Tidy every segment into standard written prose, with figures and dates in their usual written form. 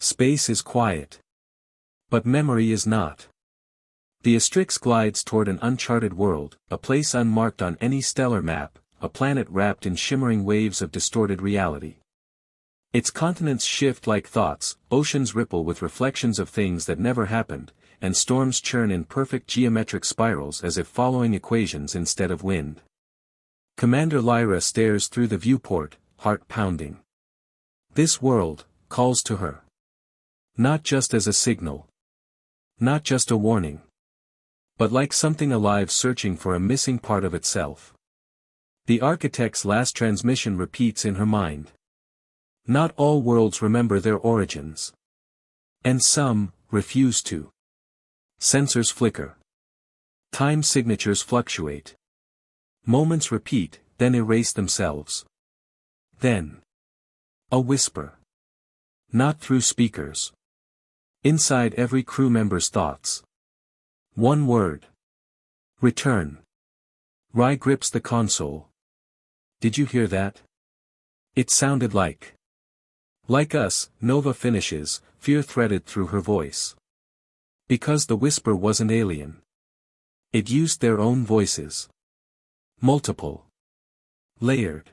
Space is quiet. But memory is not. The Astrix glides toward an uncharted world, a place unmarked on any stellar map, a planet wrapped in shimmering waves of distorted reality. Its continents shift like thoughts, oceans ripple with reflections of things that never happened, and storms churn in perfect geometric spirals as if following equations instead of wind. Commander Lyra stares through the viewport, heart pounding. This world calls to her. Not just as a signal. Not just a warning. But like something alive searching for a missing part of itself. The architect's last transmission repeats in her mind. Not all worlds remember their origins. And some refuse to. Sensors flicker. Time signatures fluctuate. Moments repeat, then erase themselves. Then. A whisper. Not through speakers. Inside every crew member's thoughts. One word. Return. Rye grips the console. Did you hear that? It sounded like. Like us, Nova finishes, fear threaded through her voice. Because the whisper wasn't alien. It used their own voices. Multiple. Layered.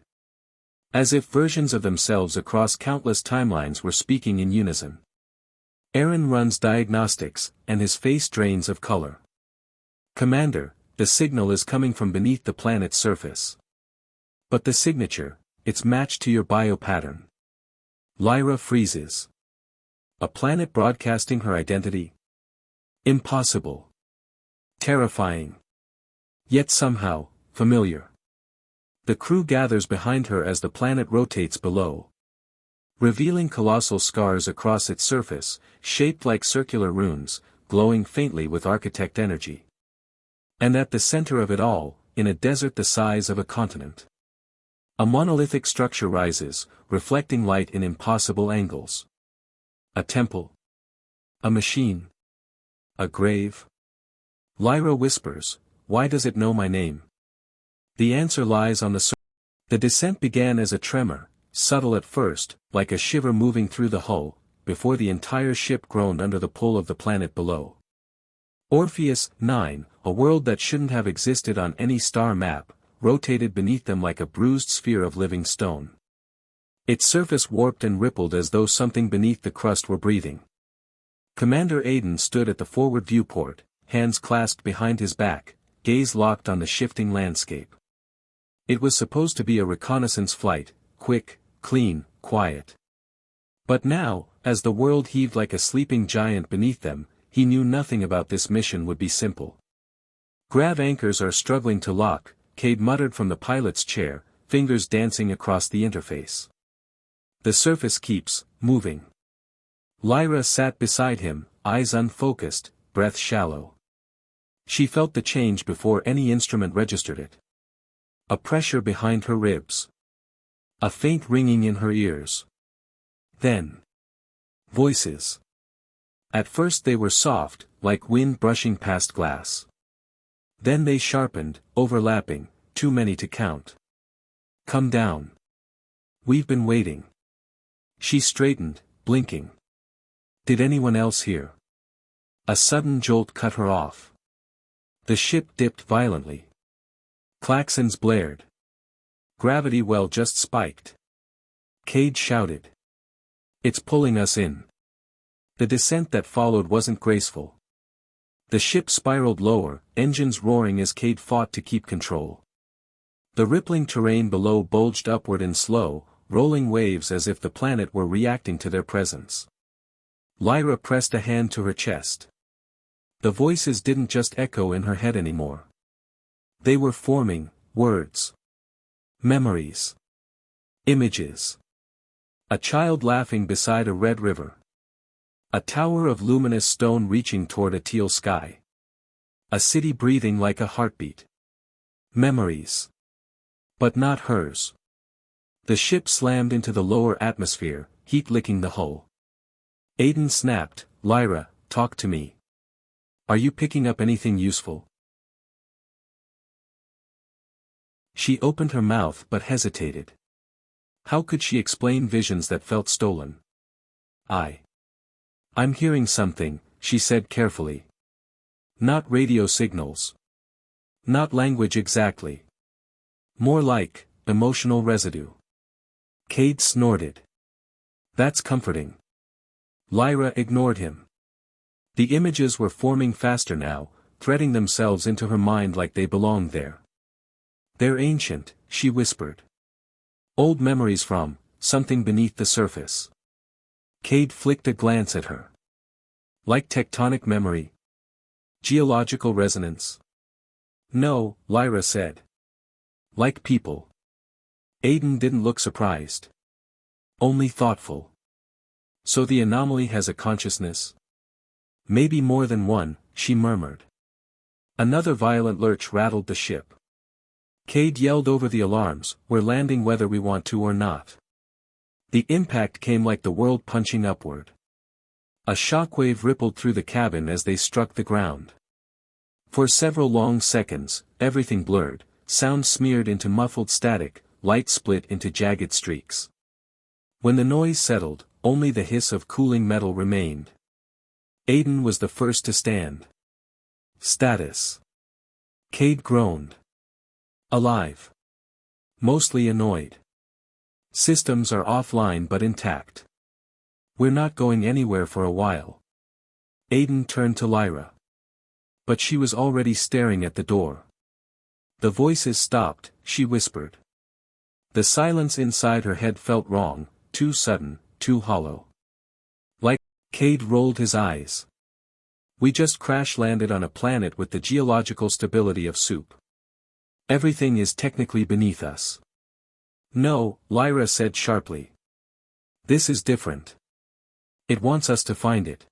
As if versions of themselves across countless timelines were speaking in unison. Aaron runs diagnostics, and his face drains of color. Commander, the signal is coming from beneath the planet's surface. But the signature, it's matched to your biopattern. Lyra freezes. A planet broadcasting her identity? Impossible. Terrifying. Yet somehow, familiar. The crew gathers behind her as the planet rotates below. Revealing colossal scars across its surface, shaped like circular runes, glowing faintly with architect energy. And at the center of it all, in a desert the size of a continent. A monolithic structure rises, reflecting light in impossible angles. A temple. A machine. A grave. Lyra whispers, "Why does it know my name?" The answer lies on the surface. The descent began as a tremor, subtle at first, like a shiver moving through the hull, before the entire ship groaned under the pull of the planet below. Orpheus 9, a world that shouldn't have existed on any star map, rotated beneath them like a bruised sphere of living stone. Its surface warped and rippled as though something beneath the crust were breathing. Commander Aiden stood at the forward viewport, hands clasped behind his back, gaze locked on the shifting landscape. It was supposed to be a reconnaissance flight, quick, clean, quiet. But now, as the world heaved like a sleeping giant beneath them, he knew nothing about this mission would be simple. Grav anchors are struggling to lock, Cade muttered from the pilot's chair, fingers dancing across the interface. The surface keeps moving. Lyra sat beside him, eyes unfocused, breath shallow. She felt the change before any instrument registered it. A pressure behind her ribs. A faint ringing in her ears. Then. Voices. At first they were soft, like wind brushing past glass. Then they sharpened, overlapping, too many to count. "Come down. We've been waiting." She straightened, blinking. Did anyone else hear? A sudden jolt cut her off. The ship dipped violently. Klaxons blared. Gravity well just spiked. Cade shouted. "It's pulling us in." The descent that followed wasn't graceful. The ship spiraled lower, engines roaring as Cade fought to keep control. The rippling terrain below bulged upward in slow, rolling waves as if the planet were reacting to their presence. Lyra pressed a hand to her chest. The voices didn't just echo in her head anymore. They were forming, words. Memories. Images. A child laughing beside a red river. A tower of luminous stone reaching toward a teal sky. A city breathing like a heartbeat. Memories. But not hers. The ship slammed into the lower atmosphere, heat licking the hull. Aiden snapped, "Lyra, talk to me. Are you picking up anything useful?" She opened her mouth but hesitated. How could she explain visions that felt stolen? I'm hearing something, she said carefully. Not radio signals. Not language exactly. More like, emotional residue. Cade snorted. That's comforting. Lyra ignored him. The images were forming faster now, threading themselves into her mind like they belonged there. They're ancient, she whispered. Old memories from, something beneath the surface. Cade flicked a glance at her. Like tectonic memory? Geological resonance? No, Lyra said. Like people. Aiden didn't look surprised. Only thoughtful. So the anomaly has a consciousness? Maybe more than one, she murmured. Another violent lurch rattled the ship. Cade yelled over the alarms, "We're landing whether we want to or not." The impact came like the world punching upward. A shockwave rippled through the cabin as they struck the ground. For several long seconds, everything blurred, sound smeared into muffled static, light split into jagged streaks. When the noise settled, only the hiss of cooling metal remained. Aiden was the first to stand. Status. Cade groaned. Alive. Mostly annoyed. Systems are offline but intact. We're not going anywhere for a while. Aiden turned to Lyra. But she was already staring at the door. The voices stopped, she whispered. The silence inside her head felt wrong, too sudden, too hollow. Like, Cade rolled his eyes. We just crash-landed on a planet with the geological stability of soup. Everything is technically beneath us. No, Lyra said sharply. This is different. It wants us to find it.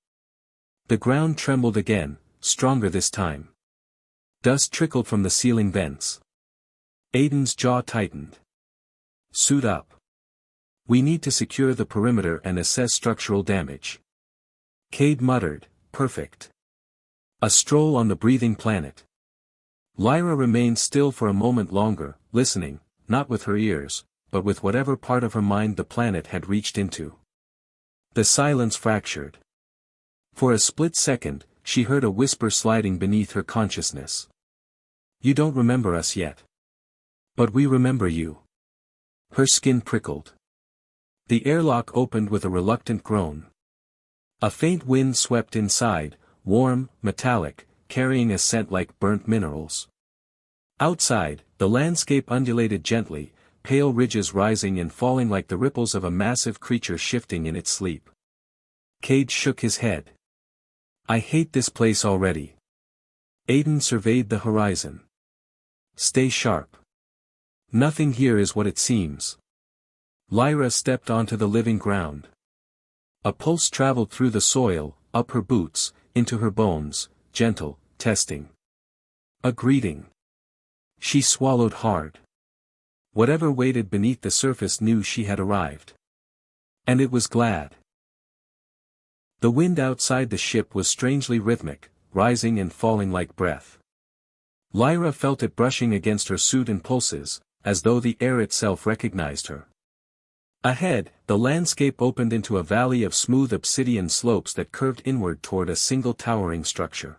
The ground trembled again, stronger this time. Dust trickled from the ceiling vents. Aiden's jaw tightened. Suit up. We need to secure the perimeter and assess structural damage. Cade muttered, perfect. A stroll on the breathing planet. Lyra remained still for a moment longer, listening, not with her ears, but with whatever part of her mind the planet had reached into. The silence fractured. For a split second, she heard a whisper sliding beneath her consciousness. You don't remember us yet. But we remember you. Her skin prickled. The airlock opened with a reluctant groan. A faint wind swept inside, warm, metallic, carrying a scent like burnt minerals. Outside, the landscape undulated gently, pale ridges rising and falling like the ripples of a massive creature shifting in its sleep. Cade shook his head. I hate this place already. Aiden surveyed the horizon. Stay sharp. Nothing here is what it seems. Lyra stepped onto the living ground. A pulse traveled through the soil, up her boots, into her bones, gentle, testing. A greeting. She swallowed hard. Whatever waited beneath the surface knew she had arrived. And it was glad. The wind outside the ship was strangely rhythmic, rising and falling like breath. Lyra felt it brushing against her suit and pulses, as though the air itself recognized her. Ahead, the landscape opened into a valley of smooth obsidian slopes that curved inward toward a single towering structure.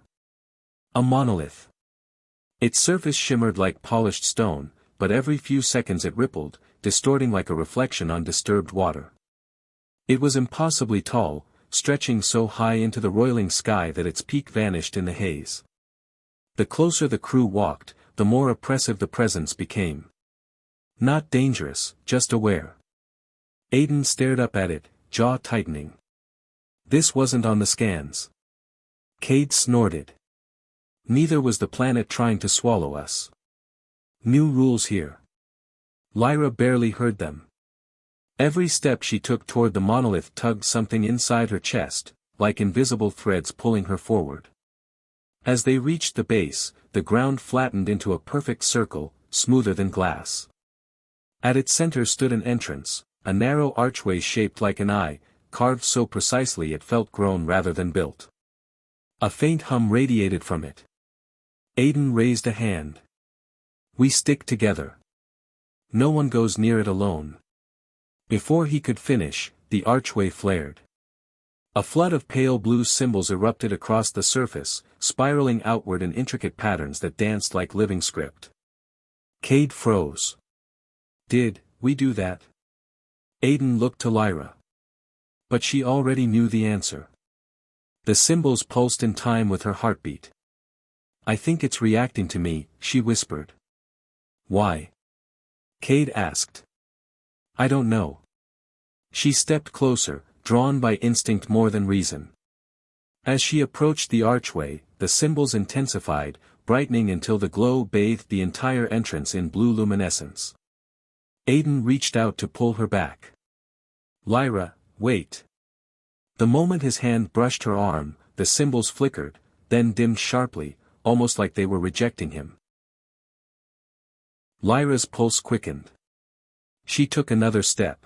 A monolith. Its surface shimmered like polished stone, but every few seconds it rippled, distorting like a reflection on disturbed water. It was impossibly tall, stretching so high into the roiling sky that its peak vanished in the haze. The closer the crew walked, the more oppressive the presence became. Not dangerous, just aware. Aiden stared up at it, jaw tightening. This wasn't on the scans. Cade snorted. Neither was the planet trying to swallow us. New rules here. Lyra barely heard them. Every step she took toward the monolith tugged something inside her chest, like invisible threads pulling her forward. As they reached the base, the ground flattened into a perfect circle, smoother than glass. At its center stood an entrance, a narrow archway shaped like an eye, carved so precisely it felt grown rather than built. A faint hum radiated from it. Aiden raised a hand. We stick together. No one goes near it alone. Before he could finish, the archway flared. A flood of pale blue symbols erupted across the surface, spiraling outward in intricate patterns that danced like living script. Cade froze. Did we do that? Aiden looked to Lyra. But she already knew the answer. The symbols pulsed in time with her heartbeat. I think it's reacting to me, she whispered. Why? Cade asked. I don't know. She stepped closer, drawn by instinct more than reason. As she approached the archway, the symbols intensified, brightening until the glow bathed the entire entrance in blue luminescence. Aiden reached out to pull her back. Lyra, wait. The moment his hand brushed her arm, the symbols flickered, then dimmed sharply, almost like they were rejecting him. Lyra's pulse quickened. She took another step.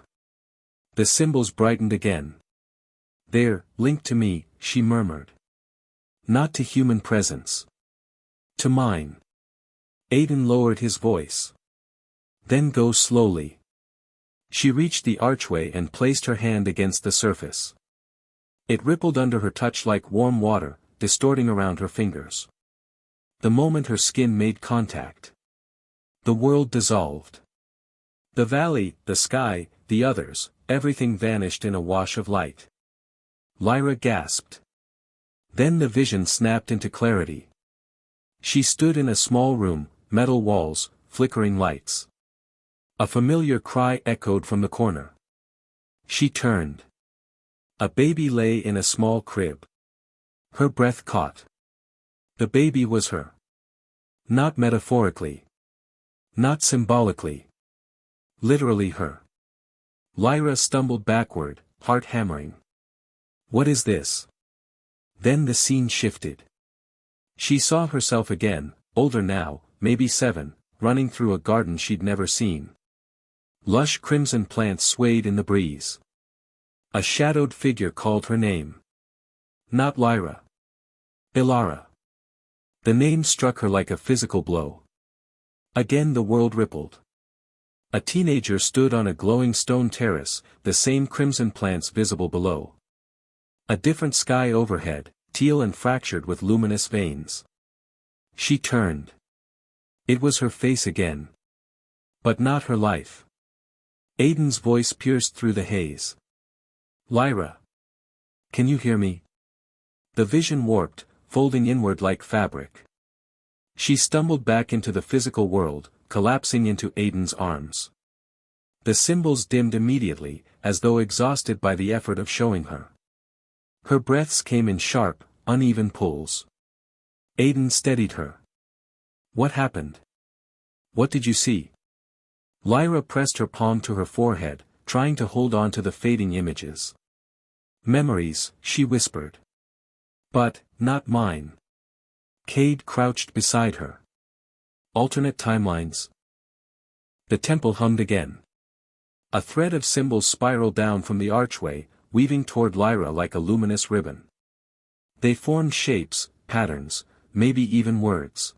The symbols brightened again. They're linked to me, she murmured. Not to human presence. To mine. Aiden lowered his voice. Then go slowly. She reached the archway and placed her hand against the surface. It rippled under her touch like warm water, distorting around her fingers. The moment her skin made contact, the world dissolved. The valley, the sky, the others, everything vanished in a wash of light. Lyra gasped. Then the vision snapped into clarity. She stood in a small room, metal walls, flickering lights. A familiar cry echoed from the corner. She turned. A baby lay in a small crib. Her breath caught. The baby was her. Not metaphorically. Not symbolically. Literally her. Lyra stumbled backward, heart hammering. What is this? Then the scene shifted. She saw herself again, older now, maybe 7, running through a garden she'd never seen. Lush crimson plants swayed in the breeze. A shadowed figure called her name. Not Lyra. Ilara. The name struck her like a physical blow. Again the world rippled. A teenager stood on a glowing stone terrace, the same crimson plants visible below. A different sky overhead, teal and fractured with luminous veins. She turned. It was her face again. But not her life. Aiden's voice pierced through the haze. Lyra. Can you hear me? The vision warped, folding inward like fabric. She stumbled back into the physical world, collapsing into Aiden's arms. The symbols dimmed immediately, as though exhausted by the effort of showing her. Her breaths came in sharp, uneven pulls. Aiden steadied her. What happened? What did you see? Lyra pressed her palm to her forehead, trying to hold on to the fading images. Memories, she whispered. But, not mine. Cade crouched beside her. Alternate timelines. The temple hummed again. A thread of symbols spiraled down from the archway, weaving toward Lyra like a luminous ribbon. They formed shapes, patterns, maybe even words.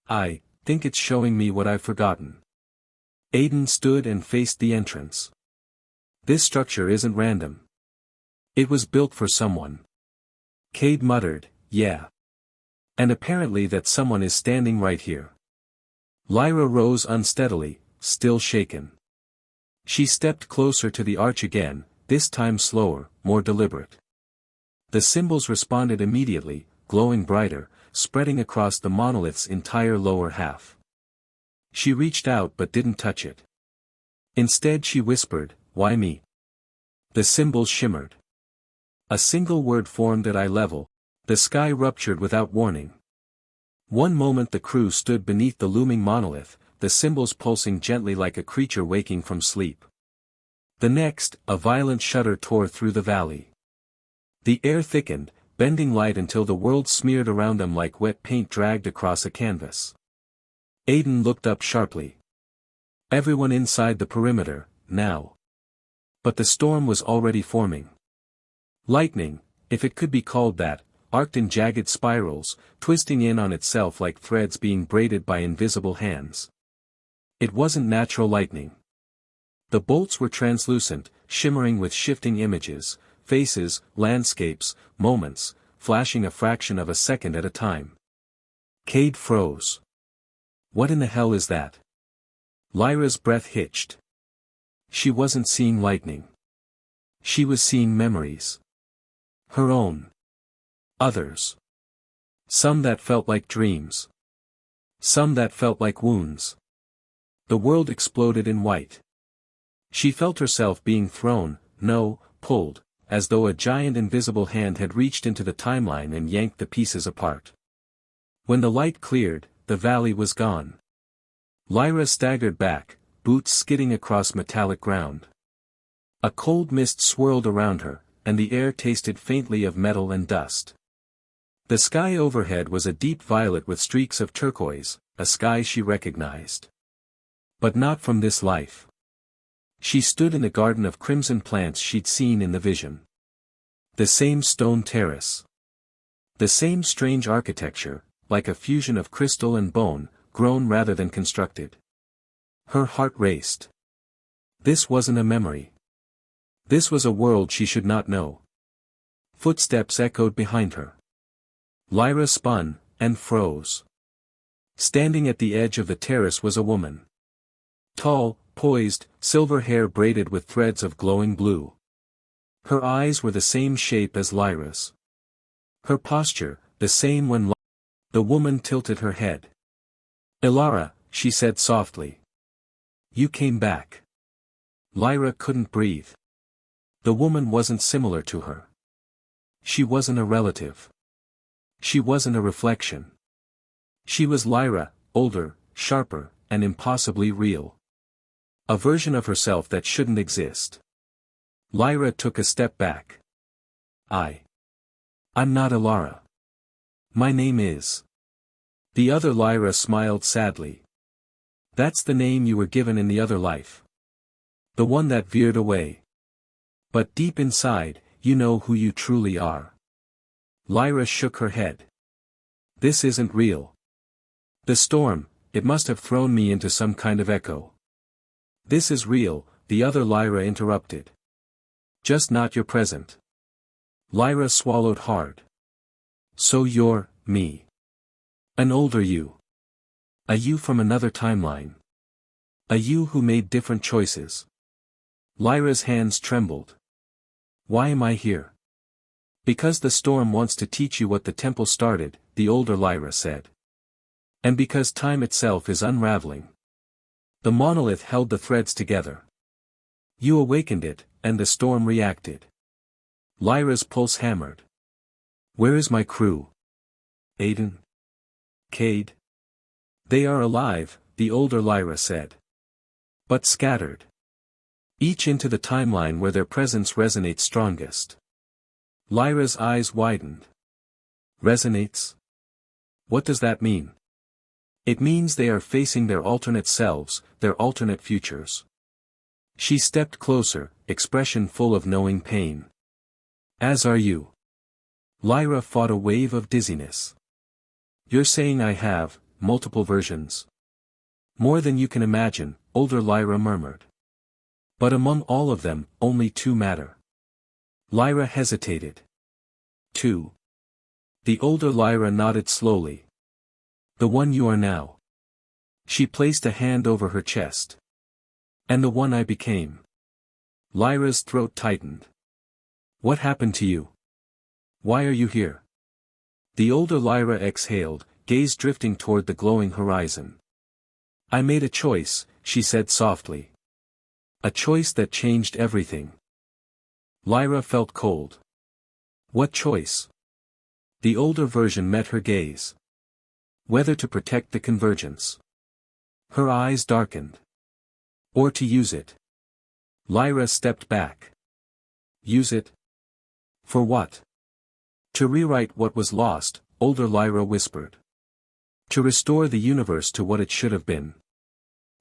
I think it's showing me what I've forgotten. Aiden stood and faced the entrance. This structure isn't random. It was built for someone. Cade muttered, yeah. And apparently that someone is standing right here. Lyra rose unsteadily, still shaken. She stepped closer to the arch again, this time slower, more deliberate. The symbols responded immediately, glowing brighter, spreading across the monolith's entire lower half. She reached out but didn't touch it. Instead she whispered, why me? The symbols shimmered. A single word formed at eye level. The sky ruptured without warning. One moment the crew stood beneath the looming monolith, the symbols pulsing gently like a creature waking from sleep. The next, a violent shudder tore through the valley. The air thickened, bending light until the world smeared around them like wet paint dragged across a canvas. Aiden looked up sharply. Everyone inside the perimeter, now. But the storm was already forming. Lightning, if it could be called that, arced in jagged spirals, twisting in on itself like threads being braided by invisible hands. It wasn't natural lightning. The bolts were translucent, shimmering with shifting images, Faces, landscapes, moments, flashing a fraction of a second at a time. Cade froze. What in the hell is that? Lyra's breath hitched. She wasn't seeing lightning. She was seeing memories. Her own. Others. Some that felt like dreams. Some that felt like wounds. The world exploded in white. She felt herself being thrown, pulled, as though a giant invisible hand had reached into the timeline and yanked the pieces apart. When the light cleared, the valley was gone. Lyra staggered back, boots skidding across metallic ground. A cold mist swirled around her, and the air tasted faintly of metal and dust. The sky overhead was a deep violet with streaks of turquoise, a sky she recognized. But not from this life. She stood in the garden of crimson plants she'd seen in the vision. The same stone terrace. The same strange architecture, like a fusion of crystal and bone, grown rather than constructed. Her heart raced. This wasn't a memory. This was a world she should not know. Footsteps echoed behind her. Lyra spun, and froze. Standing at the edge of the terrace was a woman. Tall, poised, silver hair braided with threads of glowing blue. Her eyes were the same shape as Lyra's. Her posture, the same when the woman tilted her head. "Ilara," she said softly. "You came back." Lyra couldn't breathe. The woman wasn't similar to her. She wasn't a relative. She wasn't a reflection. She was Lyra, older, sharper, and impossibly real. A version of herself that shouldn't exist. Lyra took a step back. I'm not Ilara. My name is. The other Lyra smiled sadly. That's the name you were given in the other life. The one that veered away. But deep inside, you know who you truly are. Lyra shook her head. This isn't real. The storm, it must have thrown me into some kind of echo. This is real, the other Lyra interrupted. Just not your present. Lyra swallowed hard. So you're, me. An older you. A you from another timeline. A you who made different choices. Lyra's hands trembled. Why am I here? Because the storm wants to teach you what the temple started, the older Lyra said. And because time itself is unraveling. The monolith held the threads together. You awakened it, and the storm reacted. Lyra's pulse hammered. Where is my crew? Aiden? Cade? They are alive, the older Lyra said. But scattered. Each into the timeline where their presence resonates strongest. Lyra's eyes widened. Resonates? What does that mean? It means they are facing their alternate selves, their alternate futures. She stepped closer, expression full of knowing pain. As are you. Lyra fought a wave of dizziness. You're saying I have, multiple versions? More than you can imagine, older Lyra murmured. But among all of them, only two matter. Lyra hesitated. Two. The older Lyra nodded slowly. The one you are now. She placed a hand over her chest. And the one I became. Lyra's throat tightened. What happened to you? Why are you here? The older Lyra exhaled, gaze drifting toward the glowing horizon. I made a choice, she said softly. A choice that changed everything. Lyra felt cold. What choice? The older version met her gaze. Whether to protect the convergence. Her eyes darkened. Or to use it. Lyra stepped back. Use it? For what? To rewrite what was lost, older Lyra whispered. To restore the universe to what it should have been.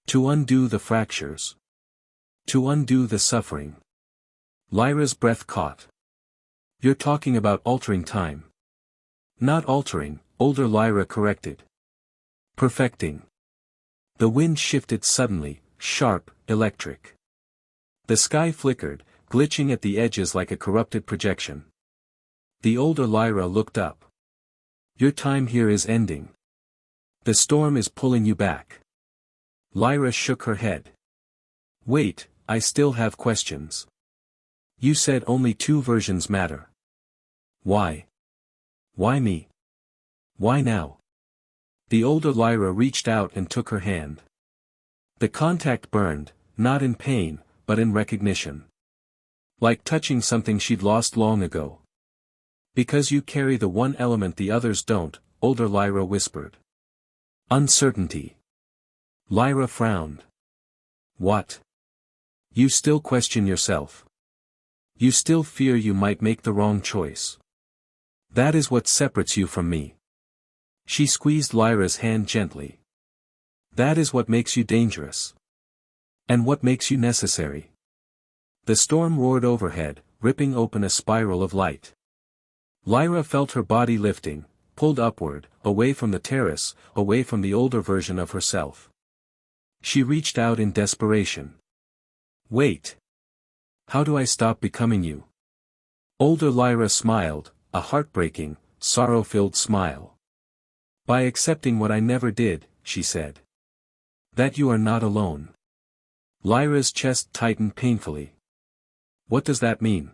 To undo the fractures. To undo the suffering. Lyra's breath caught. You're talking about altering time. Not altering, older Lyra corrected. Perfecting. The wind shifted suddenly, sharp, electric. The sky flickered, glitching at the edges like a corrupted projection. The older Lyra looked up. Your time here is ending. The storm is pulling you back. Lyra shook her head. Wait, I still have questions. You said only two versions matter. Why? Why me? Why now? The older Lyra reached out and took her hand. The contact burned, not in pain, but in recognition. Like touching something she'd lost long ago. Because you carry the one element the others don't, older Lyra whispered. Uncertainty. Lyra frowned. What? You still question yourself. You still fear you might make the wrong choice. That is what separates you from me. She squeezed Lyra's hand gently. That is what makes you dangerous. And what makes you necessary. The storm roared overhead, ripping open a spiral of light. Lyra felt her body lifting, pulled upward, away from the terrace, away from the older version of herself. She reached out in desperation. Wait. How do I stop becoming you? Older Lyra smiled, a heartbreaking, sorrow-filled smile. By accepting what I never did, she said. That you are not alone. Lyra's chest tightened painfully. What does that mean?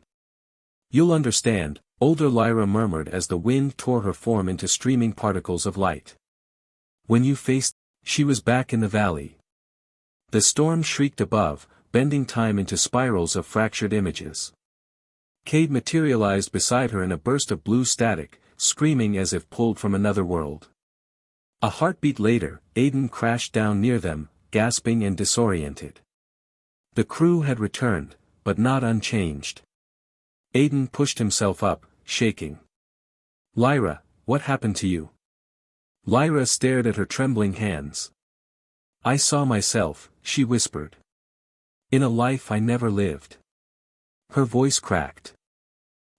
You'll understand, older Lyra murmured as the wind tore her form into streaming particles of light. When you faced, she was back in the valley. The storm shrieked above, bending time into spirals of fractured images. Cade materialized beside her in a burst of blue static, screaming as if pulled from another world. A heartbeat later, Aiden crashed down near them, gasping and disoriented. The crew had returned, but not unchanged. Aiden pushed himself up, shaking. Lyra, what happened to you? Lyra stared at her trembling hands. I saw myself, she whispered. In a life I never lived. Her voice cracked.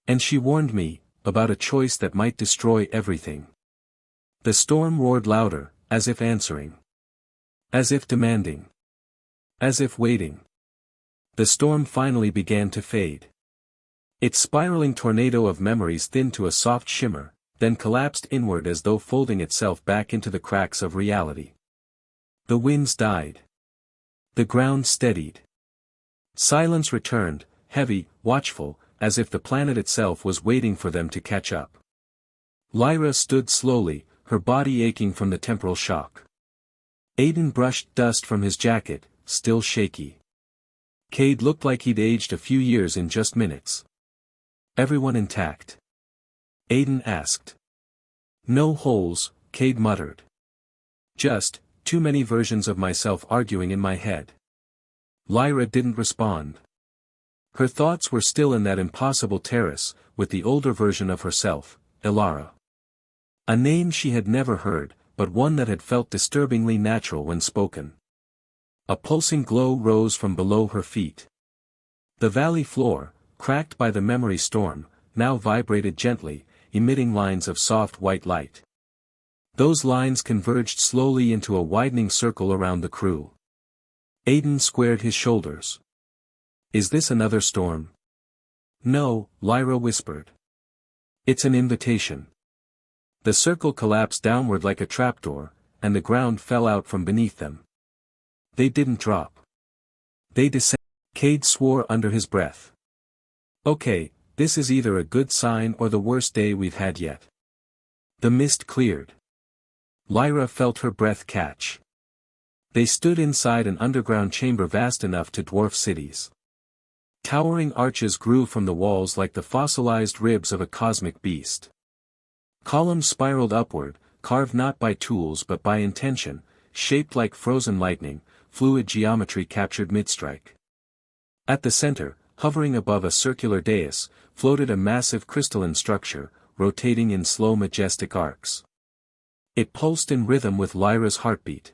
And she warned me, about a choice that might destroy everything. The storm roared louder, as if answering. As if demanding. As if waiting. The storm finally began to fade. Its spiraling tornado of memories thinned to a soft shimmer, then collapsed inward as though folding itself back into the cracks of reality. The winds died. The ground steadied. Silence returned, heavy, watchful, as if the planet itself was waiting for them to catch up. Lyra stood slowly, her body aching from the temporal shock. Aiden brushed dust from his jacket, still shaky. Cade looked like he'd aged a few years in just minutes. Everyone intact? Aiden asked. No holes, Cade muttered. Just, too many versions of myself arguing in my head. Lyra didn't respond. Her thoughts were still in that impossible terrace, with the older version of herself, Ilara. A name she had never heard, but one that had felt disturbingly natural when spoken. A pulsing glow rose from below her feet. The valley floor, cracked by the memory storm, now vibrated gently, emitting lines of soft white light. Those lines converged slowly into a widening circle around the crew. Aiden squared his shoulders. Is this another storm? No, Lyra whispered. It's an invitation. The circle collapsed downward like a trapdoor, and the ground fell out from beneath them. They didn't drop. They descended. Cade swore under his breath. Okay, this is either a good sign or the worst day we've had yet. The mist cleared. Lyra felt her breath catch. They stood inside an underground chamber vast enough to dwarf cities. Towering arches grew from the walls like the fossilized ribs of a cosmic beast. Columns spiraled upward, carved not by tools but by intention, shaped like frozen lightning, fluid geometry captured mid-strike. At the center, hovering above a circular dais, floated a massive crystalline structure, rotating in slow majestic arcs. It pulsed in rhythm with Lyra's heartbeat.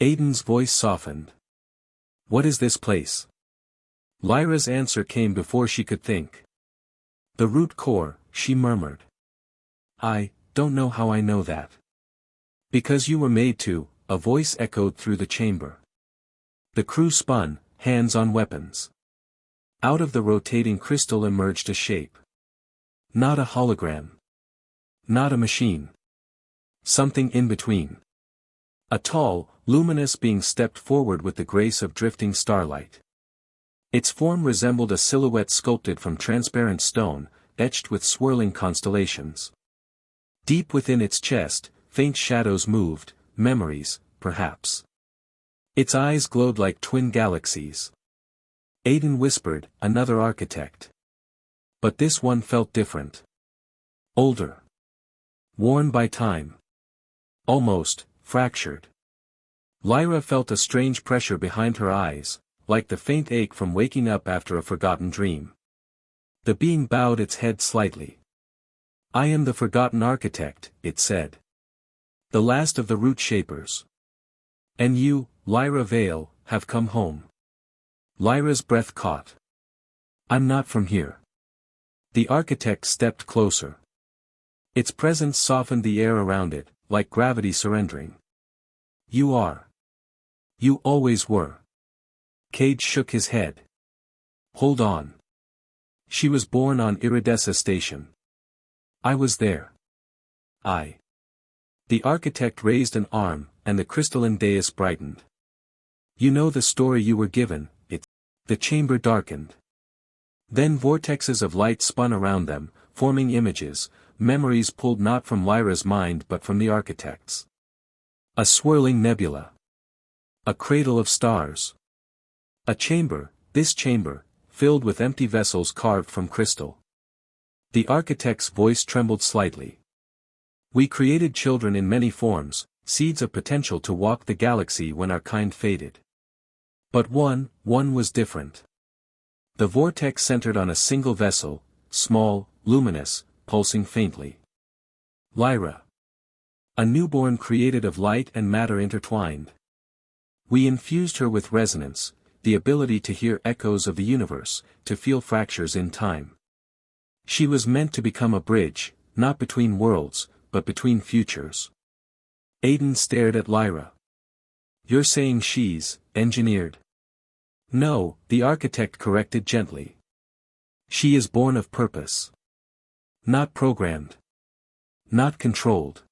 Aiden's voice softened. What is this place? Lyra's answer came before she could think. The root core, she murmured. I don't know how I know that. Because you were made to, a voice echoed through the chamber. The crew spun, hands on weapons. Out of the rotating crystal emerged a shape. Not a hologram. Not a machine. Something in between. A tall, luminous being stepped forward with the grace of drifting starlight. Its form resembled a silhouette sculpted from transparent stone, etched with swirling constellations. Deep within its chest, faint shadows moved, memories, perhaps. Its eyes glowed like twin galaxies. Aiden whispered, "Another architect." But this one felt different. Older. Worn by time. Almost fractured. Lyra felt a strange pressure behind her eyes, like the faint ache from waking up after a forgotten dream. The being bowed its head slightly. "I am the forgotten architect," it said. "The last of the root shapers. And you, Lyra Vale, have come home." Lyra's breath caught. "I'm not from here." The architect stepped closer. Its presence softened the air around it, like gravity surrendering. "You are. You always were." Cage shook his head. "Hold on. She was born on Iridessa Station. I was there. The architect raised an arm, and the crystalline dais brightened. "You know the story you were given." The chamber darkened. Then vortexes of light spun around them, forming images, memories pulled not from Lyra's mind but from the architect's. A swirling nebula. A cradle of stars. A chamber, this chamber, filled with empty vessels carved from crystal. The architect's voice trembled slightly. "We created children in many forms, seeds of potential to walk the galaxy when our kind faded. But one was different. The vortex centered on a single vessel, small, luminous, pulsing faintly. Lyra. A newborn created of light and matter intertwined. We infused her with resonance, the ability to hear echoes of the universe, to feel fractures in time. She was meant to become a bridge, not between worlds, but between futures." Aiden stared at Lyra. "You're saying she's engineered?" "No," the architect corrected gently. "She is born of purpose. Not programmed. Not controlled.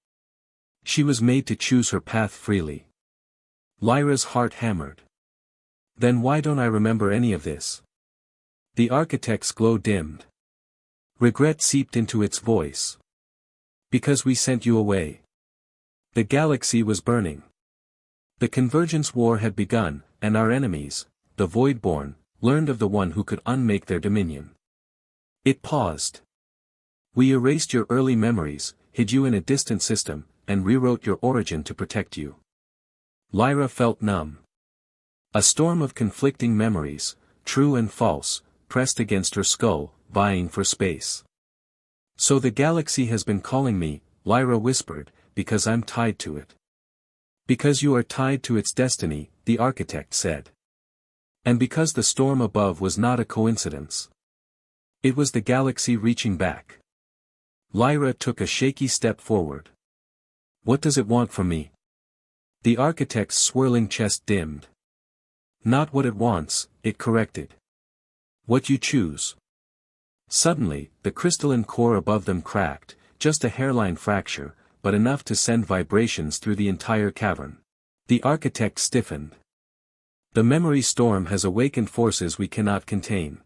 She was made to choose her path freely." Lyra's heart hammered. "Then why don't I remember any of this?" The architect's glow dimmed. Regret seeped into its voice. "Because we sent you away. The galaxy was burning. The Convergence War had begun, and our enemies, the Voidborn, learned of the one who could unmake their dominion." It paused. "We erased your early memories, hid you in a distant system, and rewrote your origin to protect you." Lyra felt numb. A storm of conflicting memories, true and false, pressed against her skull, vying for space. "So the galaxy has been calling me," Lyra whispered, "because I'm tied to it." "Because you are tied to its destiny," the architect said. "And because the storm above was not a coincidence. It was the galaxy reaching back." Lyra took a shaky step forward. "What does it want from me?" The architect's swirling chest dimmed. "Not what it wants," it corrected. "What you choose." Suddenly, the crystalline core above them cracked, just a hairline fracture, but enough to send vibrations through the entire cavern. The architect stiffened. "The memory storm has awakened forces we cannot contain.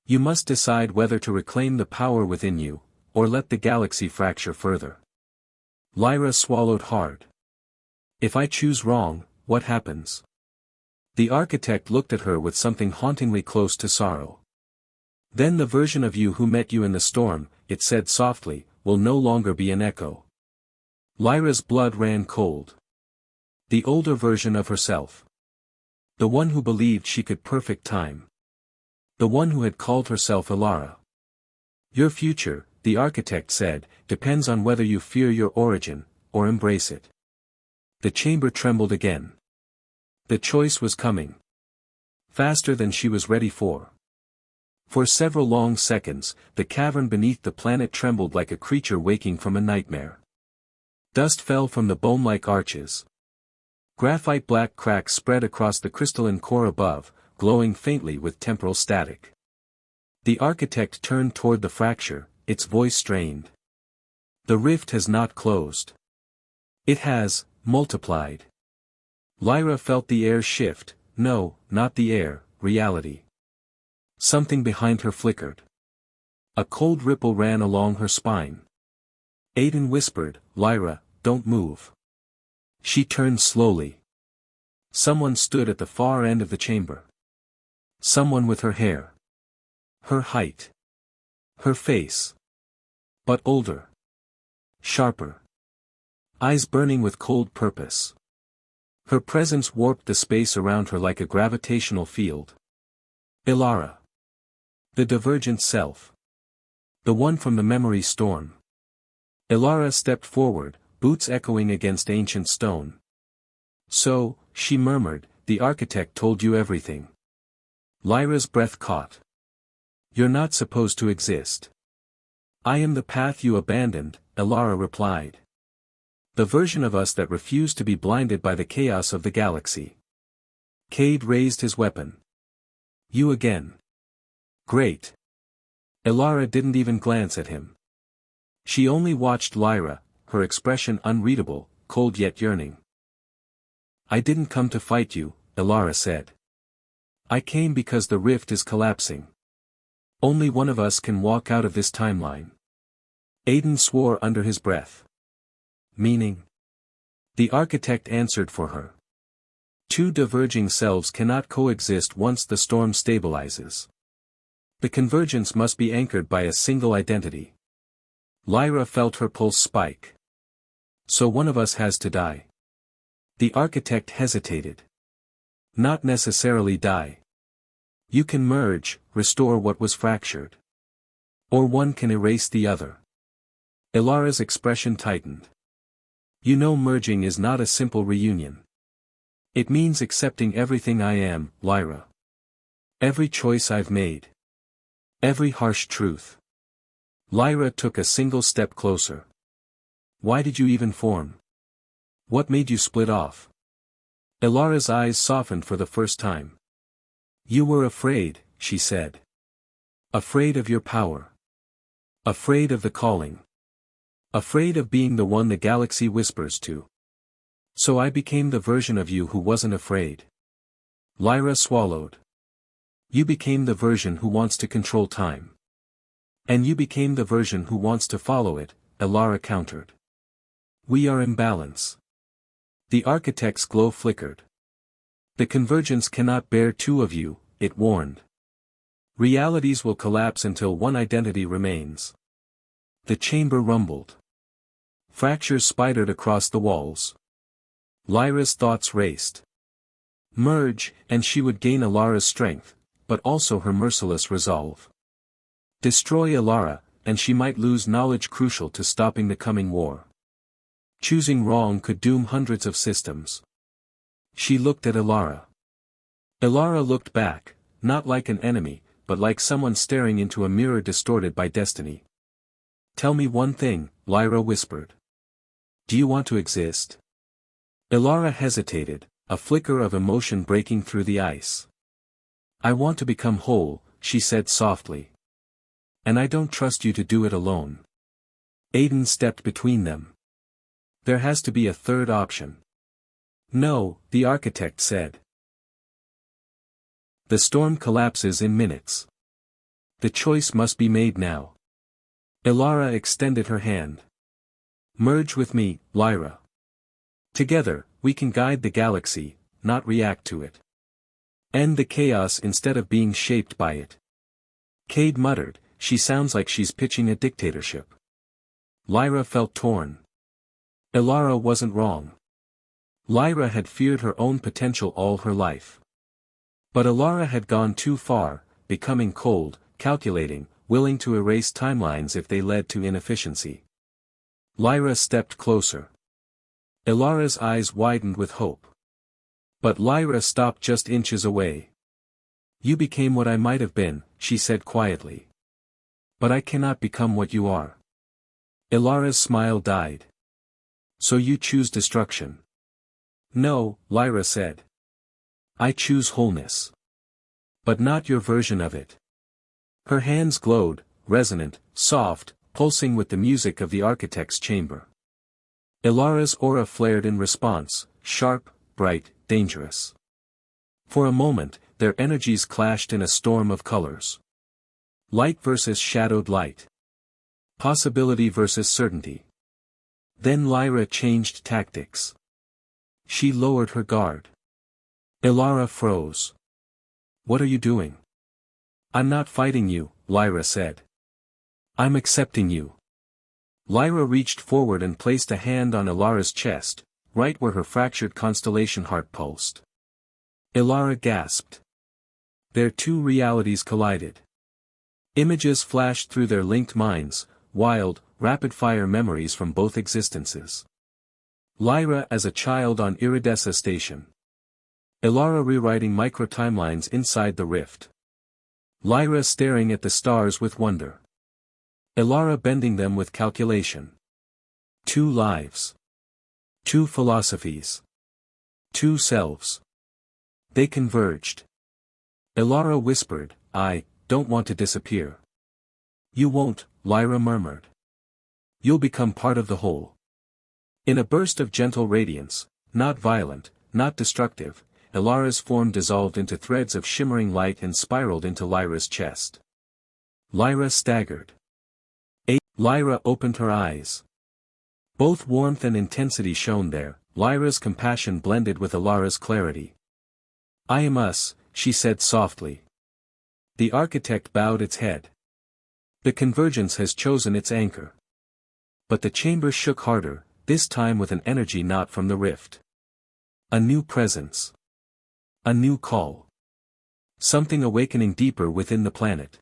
You must decide whether to reclaim the power within you, or let the galaxy fracture further." Lyra swallowed hard. "If I choose wrong, what happens?" The architect looked at her with something hauntingly close to sorrow. "Then the version of you who met you in the storm," it said softly, "will no longer be an echo." Lyra's blood ran cold. The older version of herself. The one who believed she could perfect time. The one who had called herself Ilara. "Your future," the architect said, "depends on whether you fear your origin, or embrace it." The chamber trembled again. The choice was coming. Faster than she was ready for. For several long seconds, the cavern beneath the planet trembled like a creature waking from a nightmare. Dust fell from the bone-like arches. Graphite black cracks spread across the crystalline core above, glowing faintly with temporal static. The architect turned toward the fracture, its voice strained. The rift has not closed. It has, multiplied. Lyra felt the air shift, no, not the air, reality. Something behind her flickered. A cold ripple ran along her spine. Aiden whispered, "Lyra, don't move." She turned slowly. Someone stood at the far end of the chamber. Someone with her hair. Her height. Her face. But older. Sharper. Eyes burning with cold purpose. Her presence warped the space around her like a gravitational field. Lyra. The divergent self. The one from the memory storm. Lyra stepped forward, boots echoing against ancient stone. "So," she murmured, "the architect told you everything." Lyra's breath caught. "You're not supposed to exist." "I am the path you abandoned," Lyra replied. "The version of us that refused to be blinded by the chaos of the galaxy." Cade raised his weapon. "You again." "Great." Lyra didn't even glance at him. She only watched Lyra, her expression unreadable, cold yet yearning. "I didn't come to fight you," Lyra said. "I came because the rift is collapsing. Only one of us can walk out of this timeline." Aiden swore under his breath. "Meaning?" The architect answered for her. "Two diverging selves cannot coexist once the storm stabilizes. The convergence must be anchored by a single identity." Lyra felt her pulse spike. "So one of us has to die." The architect hesitated. "Not necessarily die. You can merge, restore what was fractured. Or one can erase the other." Lyra's expression tightened. "You know, merging is not a simple reunion. It means accepting everything I am, Lyra. Every choice I've made. Every harsh truth." Lyra took a single step closer. "Why did you even form? What made you split off?" Lyra's eyes softened for the first time. "You were afraid," she said. "Afraid of your power. Afraid of the calling. Afraid of being the one the galaxy whispers to. So I became the version of you who wasn't afraid." Lyra swallowed. "You became the version who wants to control time. And you became the version who wants to follow it," Lyra countered. "We are in balance." The architect's glow flickered. "The convergence cannot bear two of you," it warned. "Realities will collapse until one identity remains." The chamber rumbled. Fractures spidered across the walls. Lyra's thoughts raced. Merge, and she would gain Alara's strength, but also her merciless resolve. Destroy Lyra, and she might lose knowledge crucial to stopping the coming war. Choosing wrong could doom hundreds of systems. She looked at Lyra. Lyra looked back, not like an enemy, but like someone staring into a mirror distorted by destiny. "Tell me one thing," Lyra whispered. "Do you want to exist?" Lyra hesitated, a flicker of emotion breaking through the ice. "I want to become whole," she said softly. "And I don't trust you to do it alone." Aiden stepped between them. "There has to be a third option." "No," the architect said. "The storm collapses in minutes. The choice must be made now." Lyra extended her hand. "Merge with me, Lyra. Together, we can guide the galaxy, not react to it. End the chaos instead of being shaped by it." Cade muttered, "She sounds like she's pitching a dictatorship." Lyra felt torn. Lyra wasn't wrong. Lyra had feared her own potential all her life. But Lyra had gone too far, becoming cold, calculating, willing to erase timelines if they led to inefficiency. Lyra stepped closer. Lyra's eyes widened with hope. But Lyra stopped just inches away. "You became what I might have been," she said quietly. "But I cannot become what you are." Lyra's smile died. "So you choose destruction?" "No," Lyra said. "I choose wholeness. But not your version of it." Her hands glowed, resonant, soft, pulsing with the music of the architect's chamber. Lyra's aura flared in response, sharp, bright, dangerous. For a moment, their energies clashed in a storm of colors. Light versus shadowed light. Possibility versus certainty. Then Lyra changed tactics. She lowered her guard. Lyra froze. "What are you doing?" "I'm not fighting you," Lyra said. "I'm accepting you." Lyra reached forward and placed a hand on Ilara's chest, right where her fractured constellation heart pulsed. Lyra gasped. Their two realities collided. Images flashed through their linked minds, wild, rapid-fire memories from both existences. Lyra as a child on Iridessa Station. Lyra rewriting micro-timelines inside the rift. Lyra staring at the stars with wonder. Lyra bending them with calculation. Two lives. Two philosophies. Two selves. They converged. Lyra whispered, "I don't want to disappear." "You won't," Lyra murmured. "You'll become part of the whole." In a burst of gentle radiance, not violent, not destructive, Ilara's form dissolved into threads of shimmering light and spiraled into Lyra's chest. Lyra staggered. Lyra opened her eyes. Both warmth and intensity shone there, Lyra's compassion blended with Ilara's clarity. "I am us," she said softly. The architect bowed its head. The convergence has chosen its anchor. But the chamber shook harder, this time with an energy not from the rift. A new presence. A new call. Something awakening deeper within the planet.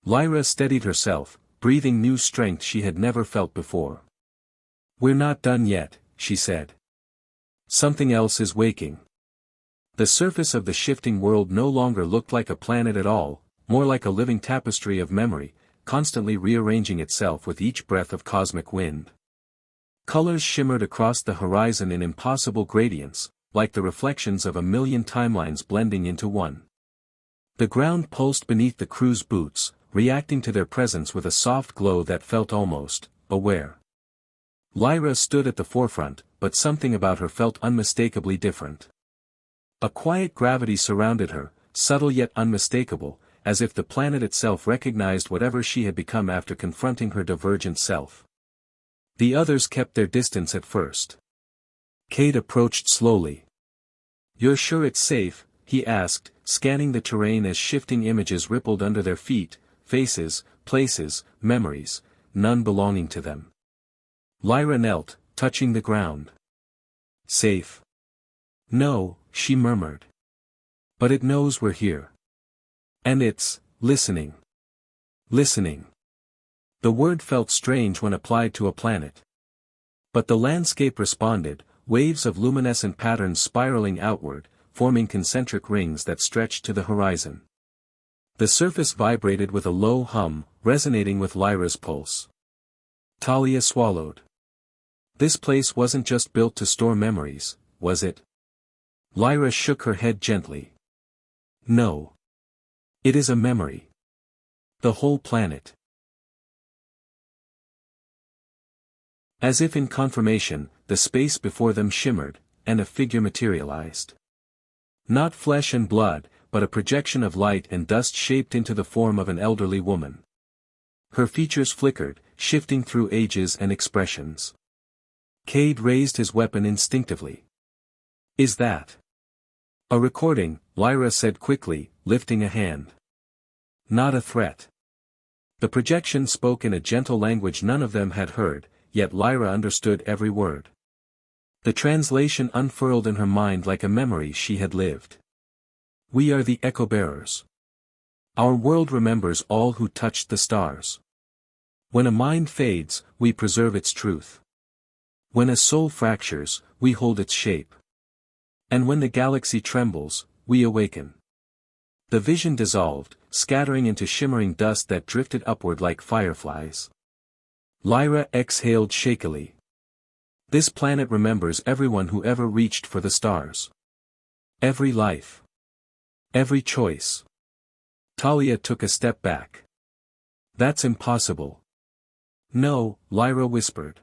Lyra steadied herself, breathing new strength she had never felt before. "We're not done yet," she said. Something else is waking. The surface of the shifting world no longer looked like a planet at all, more like a living tapestry of memory, constantly rearranging itself with each breath of cosmic wind. Colors shimmered across the horizon in impossible gradients, like the reflections of a million timelines blending into one. The ground pulsed beneath the crew's boots, reacting to their presence with a soft glow that felt almost aware. Lyra stood at the forefront, but something about her felt unmistakably different. A quiet gravity surrounded her, subtle yet unmistakable, as if the planet itself recognized whatever she had become after confronting her divergent self. The others kept their distance at first. Cade approached slowly. "You're sure it's safe?" he asked, scanning the terrain as shifting images rippled under their feet, faces, places, memories, none belonging to them. Lyra knelt, touching the ground. "Safe?" "No," she murmured. "But it knows we're here. And it's listening. Listening." The word felt strange when applied to a planet. But the landscape responded, waves of luminescent patterns spiraling outward, forming concentric rings that stretched to the horizon. The surface vibrated with a low hum, resonating with Lyra's pulse. Talia swallowed. This place wasn't just built to store memories, was it? Lyra shook her head gently. "No. It is a memory. The whole planet." As if in confirmation, the space before them shimmered, and a figure materialized. Not flesh and blood, but a projection of light and dust shaped into the form of an elderly woman. Her features flickered, shifting through ages and expressions. Cade raised his weapon instinctively. "Is that a recording?" Lyra said quickly, lifting a hand. "Not a threat." The projection spoke in a gentle language none of them had heard, yet Lyra understood every word. The translation unfurled in her mind like a memory she had lived. "We are the echo-bearers. Our world remembers all who touched the stars. When a mind fades, we preserve its truth. When a soul fractures, we hold its shape. And when the galaxy trembles, we awaken." The vision dissolved, scattering into shimmering dust that drifted upward like fireflies. Lyra exhaled shakily. This planet remembers everyone who ever reached for the stars. Every life. Every choice. Talia took a step back. That's impossible. No, Lyra whispered.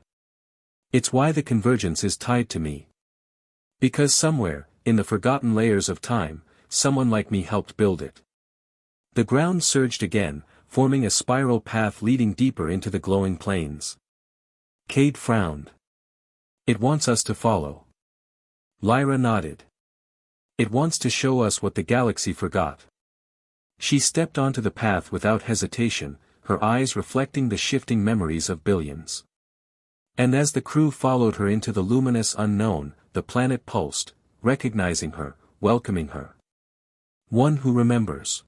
It's why the convergence is tied to me. Because somewhere, in the forgotten layers of time, someone like me helped build it. The ground surged again, forming a spiral path leading deeper into the glowing plains. Cade frowned. It wants us to follow. Lyra nodded. It wants to show us what the galaxy forgot. She stepped onto the path without hesitation, her eyes reflecting the shifting memories of billions. And as the crew followed her into the luminous unknown, the planet pulsed, recognizing her, welcoming her. One who remembers.